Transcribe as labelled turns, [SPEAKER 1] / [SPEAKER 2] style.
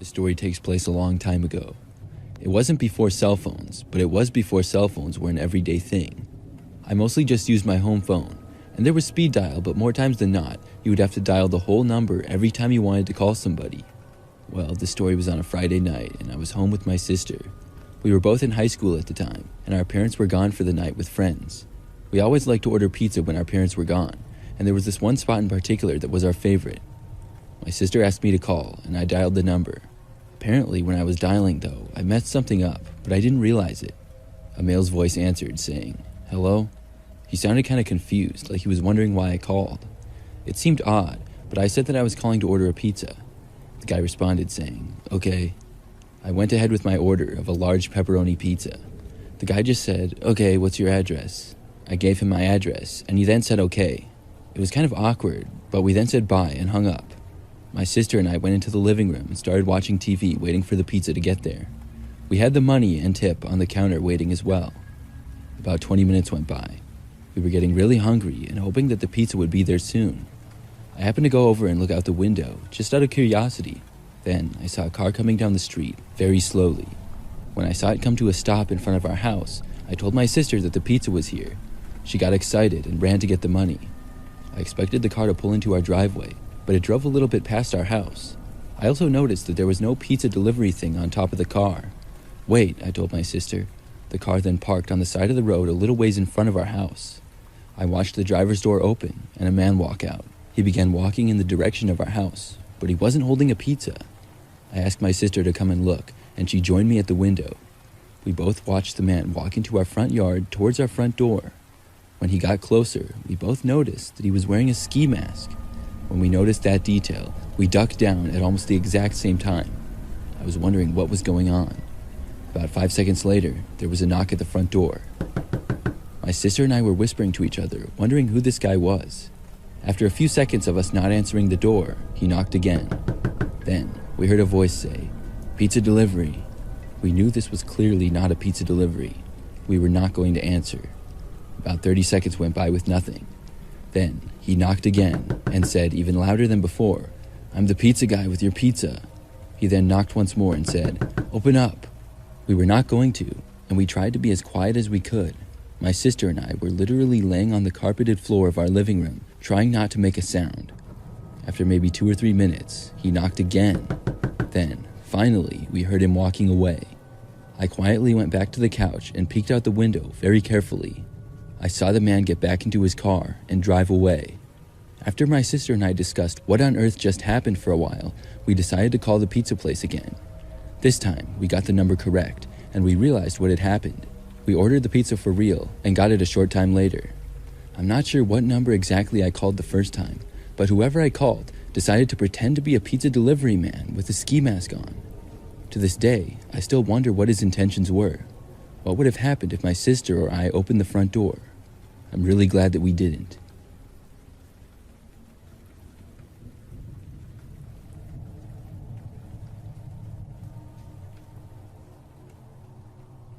[SPEAKER 1] The story takes place a long time ago. It wasn't before cell phones, but it was before cell phones were an everyday thing. I mostly just used my home phone, and there was speed dial, but more times than not, you would have to dial the whole number every time you wanted to call somebody. Well, the story was on a Friday night, and I was home with my sister. We were both in high school at the time, and our parents were gone for the night with friends. We always liked to order pizza when our parents were gone, and there was this one spot in particular that was our favorite. My sister asked me to call, and I dialed the number. Apparently, when I was dialing, though, I messed something up, but I didn't realize it. A male's voice answered, saying, "Hello?" He sounded kind of confused, like he was wondering why I called. It seemed odd, but I said that I was calling to order a pizza. The guy responded, saying, "Okay." I went ahead with my order of a large pepperoni pizza. The guy just said, "Okay, what's your address?" I gave him my address, and he then said okay. It was kind of awkward, but we then said bye and hung up. My sister and I went into the living room and started watching TV, waiting for the pizza to get there. We had the money and tip on the counter waiting as well. About 20 minutes went by. We were getting really hungry and hoping that the pizza would be there soon. I happened to go over and look out the window, just out of curiosity. Then I saw a car coming down the street, very slowly. When I saw it come to a stop in front of our house, I told my sister that the pizza was here. She got excited and ran to get the money. I expected the car to pull into our driveway, but it drove a little bit past our house. I also noticed that there was no pizza delivery thing on top of the car. "Wait," I told my sister. The car then parked on the side of the road a little ways in front of our house. I watched the driver's door open and a man walk out. He began walking in the direction of our house, but he wasn't holding a pizza. I asked my sister to come and look, and she joined me at the window. We both watched the man walk into our front yard towards our front door. When he got closer, we both noticed that he was wearing a ski mask. When we noticed that detail, we ducked down at almost the exact same time. I was wondering what was going on. About 5 seconds later, there was a knock at the front door. My sister and I were whispering to each other, wondering who this guy was. After a few seconds of us not answering the door, he knocked again. Then, we heard a voice say, "Pizza delivery." We knew this was clearly not a pizza delivery. We were not going to answer. About 30 seconds went by with nothing. Then, he knocked again and said, even louder than before, "I'm the pizza guy with your pizza." He then knocked once more and said, "Open up." We were not going to, and we tried to be as quiet as we could. My sister and I were literally laying on the carpeted floor of our living room, trying not to make a sound. After maybe 2 or 3 minutes, he knocked again. Then, finally, we heard him walking away. I quietly went back to the couch and peeked out the window very carefully. I saw the man get back into his car and drive away. After my sister and I discussed what on earth just happened for a while, we decided to call the pizza place again. This time, we got the number correct, and we realized what had happened. We ordered the pizza for real and got it a short time later. I'm not sure what number exactly I called the first time, but whoever I called decided to pretend to be a pizza delivery man with a ski mask on. To this day, I still wonder what his intentions were. What would have happened if my sister or I opened the front door? I'm really glad that we didn't.